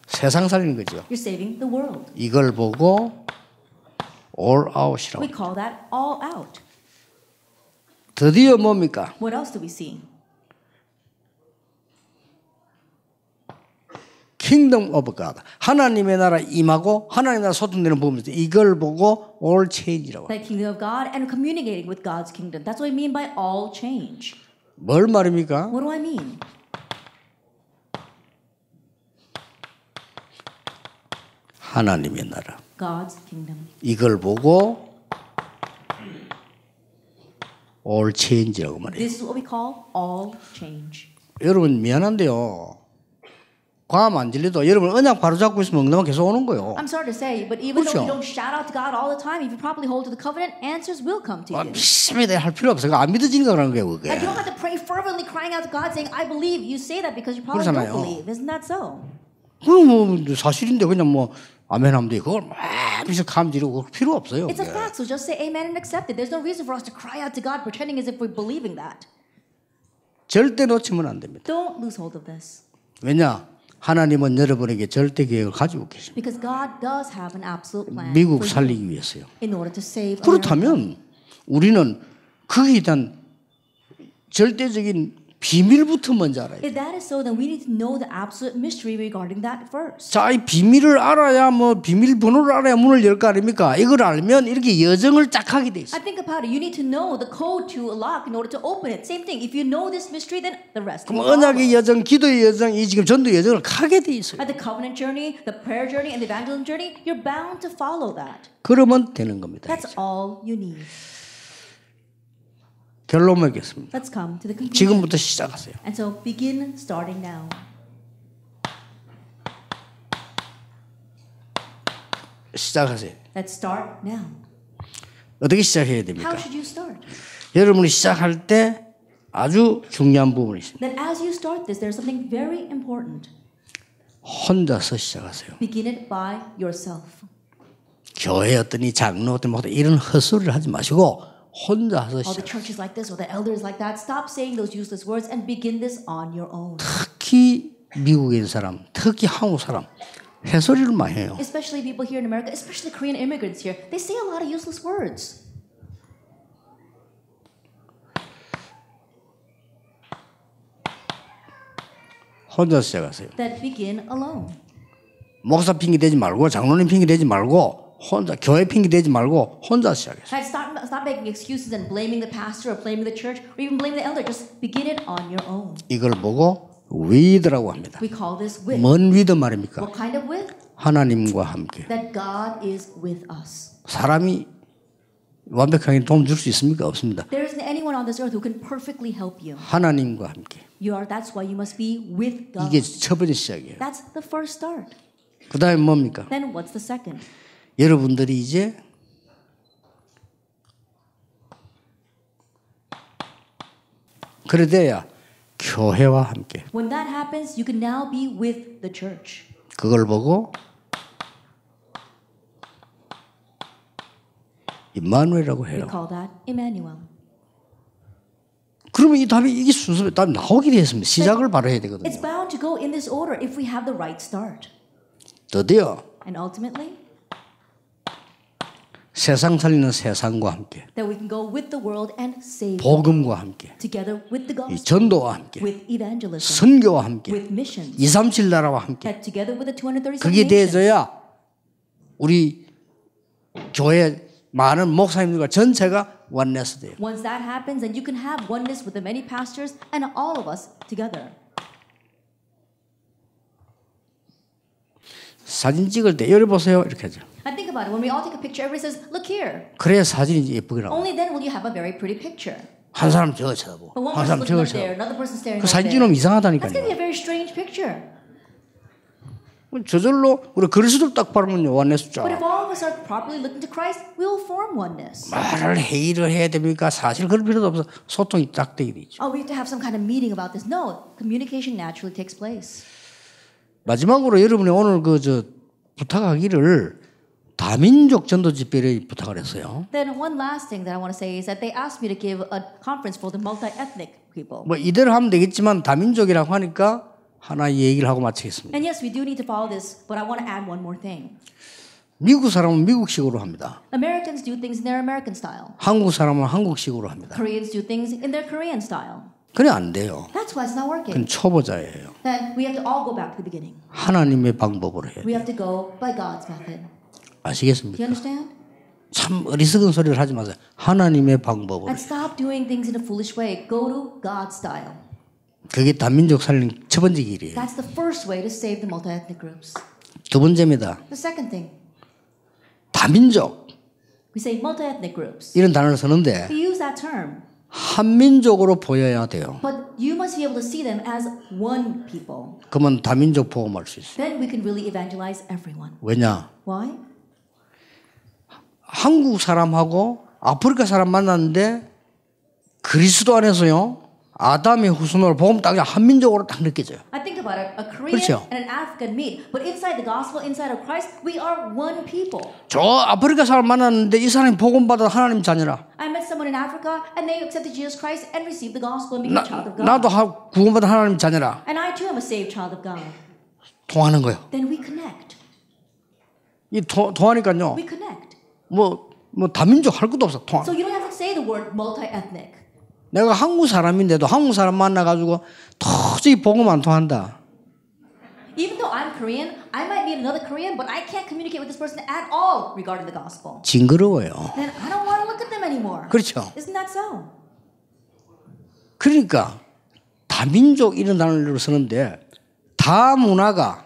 세상 살리는 거죠. You're saving the world. 이걸 보고 all out이라고. We call that all out. 드디어 뭡니까? What else do we see? Kingdom of God. 하나님의 나라 임하고 하나님의 나라 소통되는 부분입니다. 이걸 보고 all change라고. The kingdom of God and communicating with God's kingdom. That's what we mean by all change. 뭘 말입니까? What do I mean? 하나님의 나라. God's kingdom. 이걸 보고 all change라고 말해요. This is what we call all change. 여러분 미안한데요. 과음 안 질려도 여러분 언약 바로 잡고 있으면 응답은 계속 오는 거예요. I'm sorry to say, but even though 그렇죠. you don't shout out to God all the time, if you properly hold to the covenant, answers will come to you. 믿습니다 할 필요 없어요. 안 믿어지니까 그런 거예요. 그게. And you don't have to pray fervently, crying out to God, saying, "I believe." You say that because you probably 그렇잖아요. don't believe. Isn't that so? 그럼 뭐 사실인데 그냥 뭐 아멘하면 돼. 그걸 막 비서 감지르고 필요 없어요. It's a 그게. fact, so just say amen and accept it. There's no reason for us to cry out to God pretending as if we're believing that. 절대 놓치면 안 됩니다. Don't lose hold of this. 왜냐? 하나님은 여러분에게 절대 계획을 가지고 계십니다. Because God does have an absolute plan 미국 for you 살리기 위해서요. in order to save America. 그렇다면 우리는 거기에 대한 절대적인 비밀부터 먼저 알아야 돼요. If that is so, then we need to know the absolute mystery regarding that first. 자, 이 비밀을 알아야 뭐 비밀번호를 알아야 문을 열 거 아닙니까? 이걸 알면 이렇게 여정을 쫙 하게 돼 있어요. I think about it. You need to know the code to a lock in order to open it. Same thing. If you know this mystery, then the rest will 그럼 follow. 언약의 여정, 기도의 여정, 이 지금 전도 여정을 가게 돼 있어요. At the covenant journey, the prayer journey, and the evangelism journey, you're bound to follow that. 그러면 되는 겁니다. That's all you need. 결론 맺겠습니다. Let's come to the conclusion. 지금부터 시작하세요. And so begin starting now. 시작하세요. Let's start now. 어떻게 시작해야 됩니까? How should you start? 여러분이 시작할 때 아주 중요한 부분이 있습니다. That as you start this, there's something very important. 혼자서 시작하세요. Begin it by yourself. 교회 어떠니 장로 어떠니 목사 이런 헛소리를 하지 마시고 혼자서 All the 시작. churches like this or the elders like that, stop saying those useless words and begin this on your own. 특히 미국인 사람, 특히 한국 사람 헛소리를 많이 해요. Especially people here in America, especially Korean immigrants here, they say a lot of useless words. 혼자서 시작하세요. That begin alone. 목사 핑계 대지 말고 장로님 핑계 대지 말고 혼자 교회 핑계 대지 말고 혼자 시작해요. And stop making excuses and blaming the pastor or blaming the church or even blaming the elder. Just begin it on your own. 이걸 보고 with라고 합니다. We call this with. 뭔 with 말입니까? What kind of with? 하나님과 함께. That God is with us. 사람이 완벽하게 도움 줄 수 있습니까? 없습니다. There isn't anyone on this earth who can perfectly help you. 하나님과 함께. That's why you must be with God. 이게 첫 번째 시작이에요. That's the first start. 그 다음에 뭡니까? Then what's the second? 여러분들이 이제 그래 돼야 교회와 함께 When that happens, you can now be with the church. 그걸 보고 임마누엘이라고 We 해요. call that Emmanuel. 그러면 이 답이 이게 순서 답이 나오게 되어 있습니다. 시작을 바로 해야 되거든요. It's bound to go in this order if we have the right start. 드디어 And ultimately, 세상 살리는 세상과 함께 that we can go with the world and save 복음과 함께 together with the 이 gospel, 전도와 함께 with evangelism, 선교와 함께 with missions, 237 나라와 함께 that together with the 237 그게 nations. 되어져야 우리 교회 많은 목사님들과 전체가 원네스 돼요. Once that happens, then you can have oneness with the many pastors and all of us together. 사진 찍을 때 여기 보세요 이렇게 하죠. And think about it. When we all take a picture, everybody says, "Look here." 그래야 사진이 예쁘게 나와. Only then will you have a very pretty picture. 한 사람 저거 쳐다보고 But one 한 사람 person's 저걸 looking up there, 쳐다보고 another person staring 그 over 사진 there. 찍으면 That's going to be 이상하다니까요. a very strange picture. 저절로 우리 그리스도를 딱 바르면요 원네스 쫙. But if all of us are properly looking to Christ, we will form oneness. 말을 회의를 해야 됩니까? 사실 그럴 필요도 없어. 소통이 딱 되게 되죠. Oh, we have to have some kind of meeting about this. No, communication naturally takes place. 마지막으로 여러분이 오늘 부탁하기를 다민족 전도 집회를 부탁을 했어요. Then one last thing that I want to say is that they asked me to give a conference for the multi-ethnic people. 뭐 이대로 하면 되겠지만 다민족이라고 하니까 하나 얘기를 하고 마치겠습니다. And yes, we do need to follow this, but I want to add one more thing. 미국 사람은 미국식으로 합니다. Americans do things in their American style. 한국 사람은 한국식으로 합니다. Koreans do things in their Korean style. 그래 안 돼요. That's why it's not working. 그건 초보자예요. Then we have to all go back to the beginning. 하나님의 방법으로 해요. We have to go by God's method. Do 아시겠습니까? you understand? 참 어리석은 소리를 하지 마세요. 하나님의 방법으로. And stop doing things in a foolish way. Go to God's style. 그게 다민족 살리는 첫 번째 길이에요. That's the first way to save the multi-ethnic groups. 두 번째입니다. The second thing, 다민족 we say multi-ethnic groups. 이런 단어를 쓰는데 We use that term, 한민족으로 보여야 돼요. but you must be able to see them as one people. 그러면 다민족 복음할 수 있어요. Then we can really evangelize everyone. 왜냐? Why? 한국 사람하고 아프리카 사람 만났는데 그리스도 안에서요. 아담의 후손으로 복음 딱 한민족으로 딱 느껴져요. I think about it, a Korean 그렇죠. and an African meet, but inside the gospel, inside of Christ, we are one people. 저 아프리카 사람 만났는데 이 사람이 복음 받아 하나님 자녀라. I met someone in Africa and they accepted Jesus Christ and received the gospel and became a child of God. 나도 구원받아 하나님 자녀라. And I too am a saved child of God. 통하는 거예요. Then we connect. 이 통하니까요. We connect. 뭐 다민족 할 것도 없어. 통하. So you don't have to say the word multi-ethnic. 내가 한국 사람인데도 한국 사람 만나가지고 도저히 복음 안 통한다. Even though I'm Korean, I might meet another Korean, but I can't communicate with this person at all regarding the gospel. 징그러워요. Then I don't want to look at them anymore. 그렇죠. Isn't that so? 그러니까 다민족 이런 단어를 쓰는데 다 문화가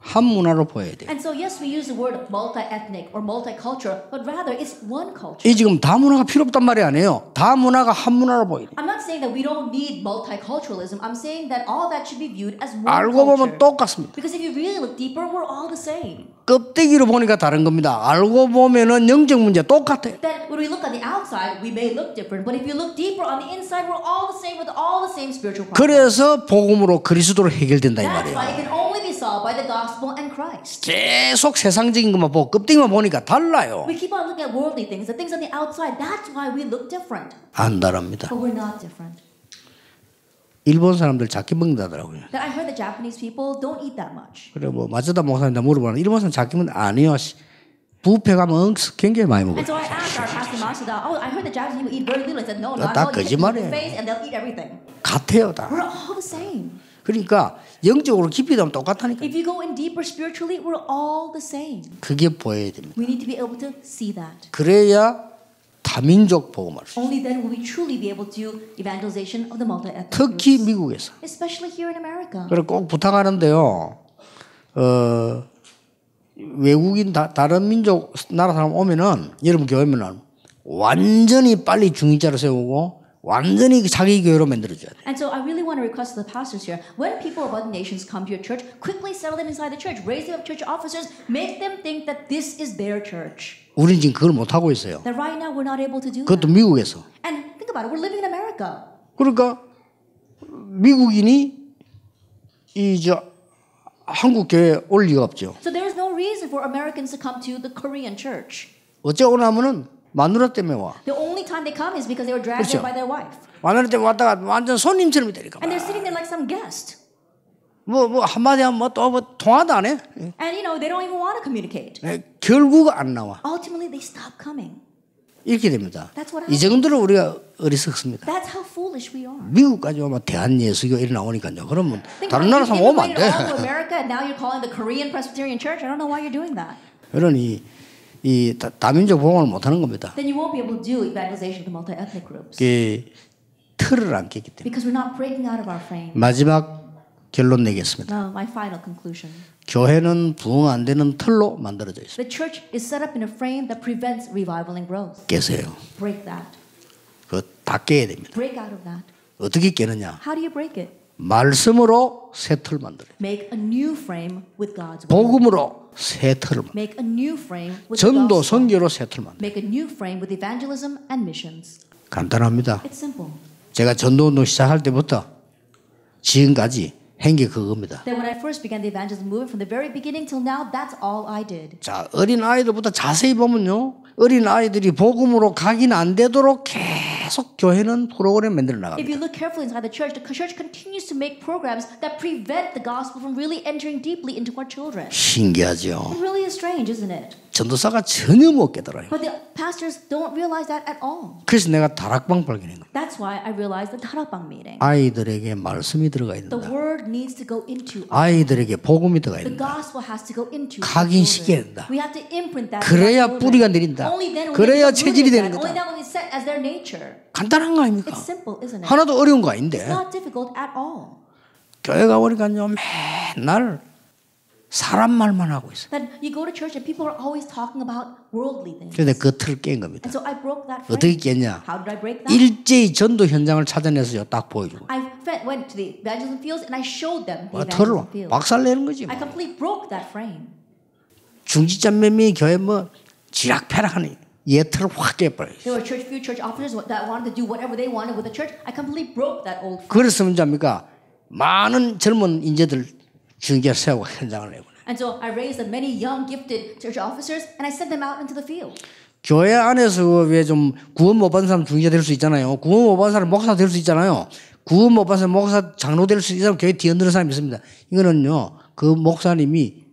한 문화로 보여야 돼요. And so yes, we use the word multi-ethnic or multicultural, but rather it's one culture. 이 지금 다 문화가 필요 없단 말이 아니에요. 다 문화가 한 문화로 보여야 돼요. I'm not saying that we don't need multiculturalism. I'm saying that all that should be viewed as one 알고 culture. 보면 똑같습니다. Because if you really look deeper, we're all the same. 껍데기로 보니까 다른 겁니다. 알고 보면은 영적 문제 똑같아요. That when we look on the outside, we may look different, but if you look deeper on the inside, we're all the same with all the same spiritual problems. 그래서 복음으로 그리스도로 해결된다 이 That's 말이에요. why it can only be solved by the gospel and Christ. 계속 세상적인 것만 보고 껍데기만 보니까 달라요. We keep on looking at worldly things, the things on the outside. That's why we look different. 안 다릅니다. But we're not different. 일본 사람들 작게 먹는다더라고요. That I heard the Japanese people don't eat that much. 그래 뭐 마츠다 목사님한테 물어보는 일본 사람 작게 먹는 아니요. 뷔페 가면 굉장히 많이 먹어요. And so I asked our pastor Masuda, oh, I heard the Japanese people eat very little. I said, no, not 다 all. You take 거짓말이에요. buffets and they'll eat everything. 같아요 다. We're all the same. 그러니까 영적으로 깊이 가면 똑같다니까. If you go in deeper spiritually, we're all the same. 그게 보여야 됩니다. We need to be able to see that. 그래야 다민족 복음할 수 있어요. Only then will we truly be able to evangelization of the multi-ethnic 특히 groups. 미국에서. Especially here in America. 그래서 꼭 부탁하는데요. 외국인 다른 민족 나라 사람 오면은 여러분 교회 오면은 완전히 빨리 중직자를 세우고 완전히 자기 교회로 만들어줘야 돼. And so I really want to request to the pastors here, when people of other nations come to your church, quickly settle them inside the church, raise them up church officers, make them think that this is their church. 우리는 지금 그걸 못 하고 있어요. That right now we're not able to do 그것도 that. 미국에서. And think about it, we're living in America. 그러니까 미국인이 한국 교회에 올 리가 없죠. So there is no reason for Americans to come to the Korean church. 어째 오냐면은 마누라 때문에 와. The only time they come is because they were dragged 그렇죠. there by their wife. 마누라 때문에 왔다가 완전 손님처럼 되니까. And they're sitting there like some guest. 뭐 한마디 하면 또 통화도 안 해. And you know, they don't even want to communicate. 결국 안 나와. Ultimately, they stop coming. 이렇게 됩니다. That's what 이 happens. 정도로 우리가 어리석습니다. That's how foolish we are. 미국까지 오면 대한예수교 이리 나오니까요. 그러면 Think 다른 나라 about it. 사람 You 오면 안 돼. immigrated all to America, and now you're calling the Korean Presbyterian Church. I don't know why you're doing that. 그러니 이 다민족 복음을 못 하는 겁니다. Then you won't be able to do evangelization to multi-ethnic groups 그 틀을 안 깼기 때문에. because we're not breaking out of our frame. 마지막 결론 내겠습니다. Now, my final conclusion: 교회는 부흥 안 되는 틀로 만들어져 있습니다. the church is set up in a frame that prevents revival and growth. 깨세요. Break that. 그거 다 깨야 됩니다. Break out of that. 어떻게 깨느냐? How do you break it? 말씀으로 새 틀 만들어요. Make a new frame with God's word. 복음으로 새 틀을 만들어요. Make a new frame with the 전도 gospel. 선교로 새 틀을 만들어요. Make a new frame with evangelism and missions. 간단합니다. It's simple. 제가 전도운동 시작할 때부터 지금까지 한 게 그겁니다. That when I first began the evangelism movement from the very beginning till now, that's all I did. 자, 어린 아이들부터 자세히 보면요. 어린 아이들이 복음으로 각인 안 되도록 계속 교회는 프로그램 만들어 If 나갑니다. you look carefully inside the church continues to make programs that prevent the gospel from really entering deeply into our children. 신기하죠. It really is strange, isn't it? 전도사가 전혀 못 깨달아요. But the pastors don't realize that at all. 그래서 내가 다락방 발견한 거예요. That's why I realized the 다락방 meeting. 아이들에게 말씀이 들어가야 The 된다. word needs to go into us. 아이들에게 복음이 들어가야 The 된다. gospel has to go into our 각인시켜야 children. 된다. We have to imprint that. 그래야 in our 뿌리가 children. 내린다. Only then will 그래야 they become 체질이 rooted 되는 in that. 거다. Only then will they set as their nature. 간단한 거 아닙니까? It's simple, isn't it? 하나도 어려운 거 아닌데. It's not difficult at all. 교회 가보니까요 맨날 사람 말만 하고 있어요. That you go to church and people are always talking about worldly things. 그래서 그 틀을 깬 겁니다. And so I broke that 어떻게 frame. 깼냐? How did I break that? 일제히 전도 현장을 찾아내서 딱 보여주고 went to the evangelism fields and I showed them the 틀을 evangelism fields. 박살내는 거지. I completely broke that frame. 중지자매미 교회 뭐 지락펴락하는 얘 틀을 확 깨버려요. There were few church officers that wanted to do whatever they wanted with the church. I completely broke that old frame. 그래서 문제입니까? 많은 젊은 인재들 중지자 세우고 현장을 내보내. And so I raised up many young gifted church officers and I sent them out into the field. 교회 안에서 왜 좀 구원 못 받은 사람 중지자 될 수 있잖아요. 구원 못 받은 사람 목사 될 수 있잖아요. 구원 못 받은 사람 목사 장로 될 수 있는 사람 교회 뒤흔드는 사람이 있습니다. 이거는요. 그 목사님이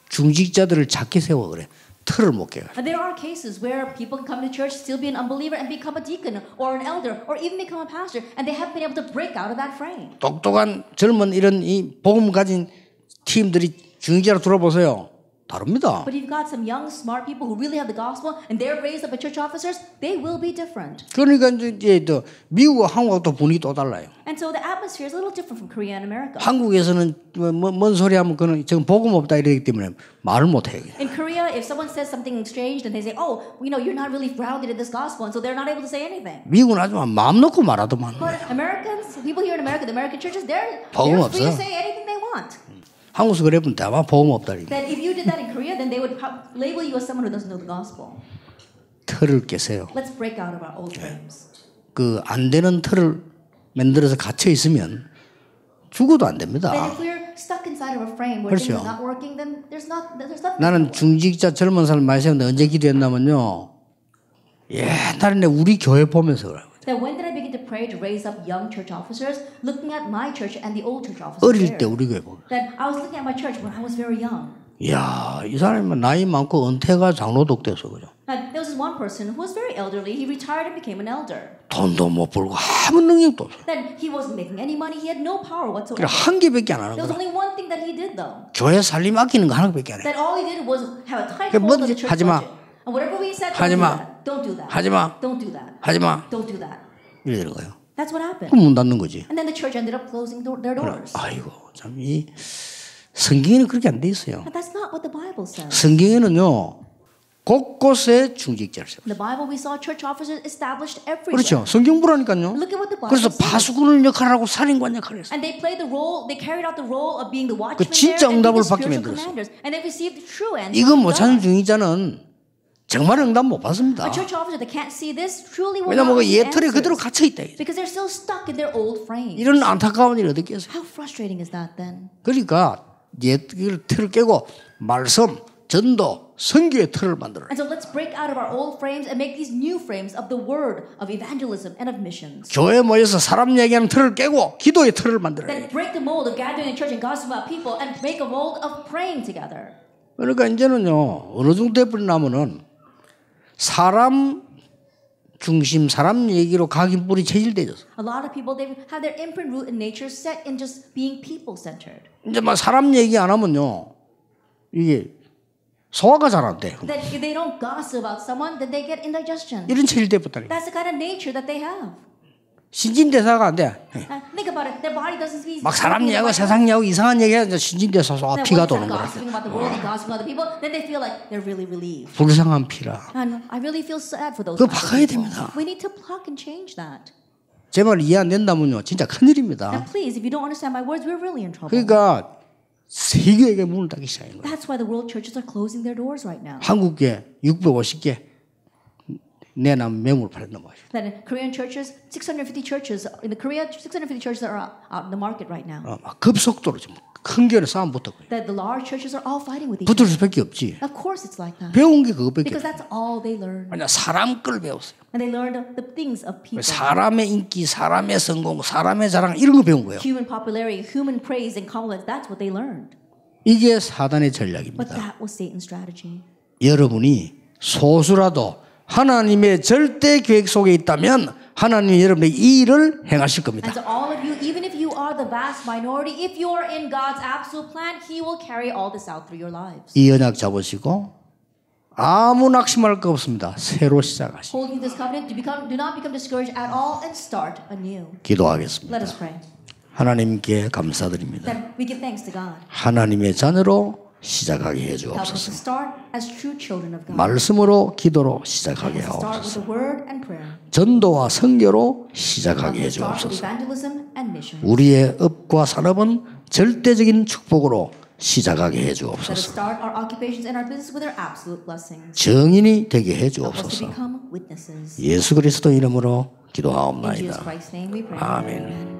중직자들을 작게 세워 그래. 틀을 못 깨요. And there are cases where people can come to church, still be an unbeliever, and become a deacon or an elder, or even become a pastor, and they haven't been able to break out of that frame. 똑똑한 젊은 이런 이 복음 가진 팀들이 중직자로 들어보세요. 다릅니다. But you've got some young, smart people who really have the gospel, and they're raised up as church officers. They will be different. 그러니까 이제 또 미국과 한국하고 또 분위기 또 달라요. And so the atmosphere is a little different from Korea and America. 한국에서는 뭔 소리 하면 그는 지금 복음 없다 이러기 때문에 말을 못 해요. In Korea, if someone says something strange, then they say, "Oh, you're not really grounded in this gospel," and so they're not able to say anything. 미국은 하지만 마음 놓고 말하더만. But Americans, people here in America, the American churches, they're 복음 free to 없어요. say anything they want. 한국에서 그래보면 대박 복음 없다 이거. That if you did that in Korea, then they would label you as someone who doesn't know the gospel. 틀을 깨세요. Let's break out of our old frames. 그 안 되는 틀을 만들어서 갇혀 있으면 죽어도 안 됩니다. Then if we're stuck inside of a frame where things 그렇죠. are not working, then there's nothing. 나는 중직자 젊은 사람 많이 세웠는데 언제 기도했냐면요. 옛날에 우리 교회 보면서 그래요. Then when did I begin to pray to raise up young church officers, looking at my church and the old church officers? 어릴 때 there? 우리 교회 보고. Then I was looking at my church when I was very young. 이야, 이 사람은 나이 많고 은퇴가 장로독 돼서 그죠. And there was this one person who was very elderly. He retired and became an elder. 돈도 못 벌고 아무 능력도 없어. Then he wasn't making any money. He had no power 그래 whatsoever. 한 개밖에 안 하는 There was 거야. only one thing that he did though. 교회 살림 아끼는 거 하나밖에 안 해. That all he did was have a tight 그게 hold of 뭔지 the church 하지 마. budget. And whatever we said, 하지 마. don't do that. 하지 마. Don't do that. 하지 마. Don't do that. 이러는 거예요. That's what happened. 그럼 문 닫는 거지. And then the church ended up closing their doors. 아이고 참 이 성경에는 그렇게 안 돼 있어요. But that's not what the Bible says. 성경에는요 곳곳에 중직자를 세워. In the Bible, we saw church officers established everywhere. 그렇죠. 성경 보라니까요. Look at what the Bible 그래서 says. 파수꾼을 역할하고 살인관 역할을 했어요. And they played the role. They carried out the role of being the watchmen 그 진짜 there and being 응답을 the 받게 spiritual 만들었어요. commanders. And they received true answers. 이거 from 못 찾는 God. 중직자는 정말 응답 못 받습니다. A church officer that can't see this truly will 왜냐면 not 그 receive 예틀에 그대로 answers. 갇혀 있다. Because they're still stuck in their old frames. 이런 안타까운 일이 어디 있겠어요? How frustrating is that then? 그러니까 예틀 틀을 깨고 말씀, 전도, 선교의 틀을 만들어요. And so let's break out of our old frames and make these new frames of the word, of evangelism, and of missions. 교회 모여서 사람 얘기하는 틀을 깨고 기도의 틀을 만들어요. Then break the mold of gathering in church and gossiping about people and make a mold of praying together. 그러니까 이제는요 어느 정도 돼버리냐면은 사람 중심, 사람 얘기로 각인 뿌리 체질돼졌어. A lot of people, they have their imprint root in nature set in just being people-centered. 이제 막 사람 얘기 안 하면요 이게 소화가 잘 안 돼. That if they don't gossip about someone, then they get indigestion. 이런 체질돼버렸다니. That's the kind of nature that they have. 신진대사가 안 돼. Think about it. Their body doesn't speak. 막 사람 얘기하고 세상 얘기하고 이상한 얘기하면 신진대사 소화 피가 도는 거라. Gossiping about the world and gossiping about the people, then they feel like they're really relieved. 불쌍한 피라. And I really feel sad for those. 그거 kinds of 바꿔야 people. 됩니다. We need to pluck and change that. 제 말 이해 안 된다면요, 진짜 큰일입니다. And please, if you don't understand my words, we're really in trouble. 그러니까 세계에게 문을 닫기 시작한 거예요. That's why the world churches are closing their doors right now. 한국에 650개 내남 매물 팔았단 말이에요. That in Korean churches, 650 churches in the Korea, 650 churches that are out in the market right now. 막 급속도로 지금 큰 교회 싸움 붙었고요. That the large churches are all fighting with each 붙을 other. 수밖에 없지. Of course, it's like that. 배운 게 그것밖에 Because 없어요. that's all they learn. 그냥 사람 걸 배웠어요. And they learned the things of people. 사람의 인기, 사람의 성공, 사람의 자랑 이런 거 배운 거예요. Human popularity, human praise and compliments, that's what they learned. 이게 사단의 But 전략입니다. that was Satan's strategy. 여러분이 소수라도 하나님의 절대 계획 속에 있다면 하나님이 여러분의 이 일을 행하실 겁니다. And so all of you, even if you are the vast minority, if you are in God's absolute plan, He will carry all this out through your lives. 이 언약 잡으시고 아무 낙심할 거 없습니다. 새로 시작하시고 Holding this covenant, do not become discouraged at all and start anew. 기도하겠습니다. Let us pray. 하나님께 감사드립니다. Then we give thanks to God. 하나님의 자녀로 시작하게 Help us to 해주옵소서. start as true children of God. 말씀으로 기도로 시작하게 Let us start with 하옵소서. the word and prayer. 전도와 선교로 Help 시작하게 us start with 해주옵소서. evangelism and mission. 우리의 업과 산업은 절대적인 축복으로 시작하게 Let us 해주옵소서. start our occupations and our business with our absolute blessings. 증인이 되게 Help us to 해주옵소서. become witnesses. 예수 그리스도 이름으로 In Jesus 기도하옵나이다. Christ's name we pray. 아멘. Amen.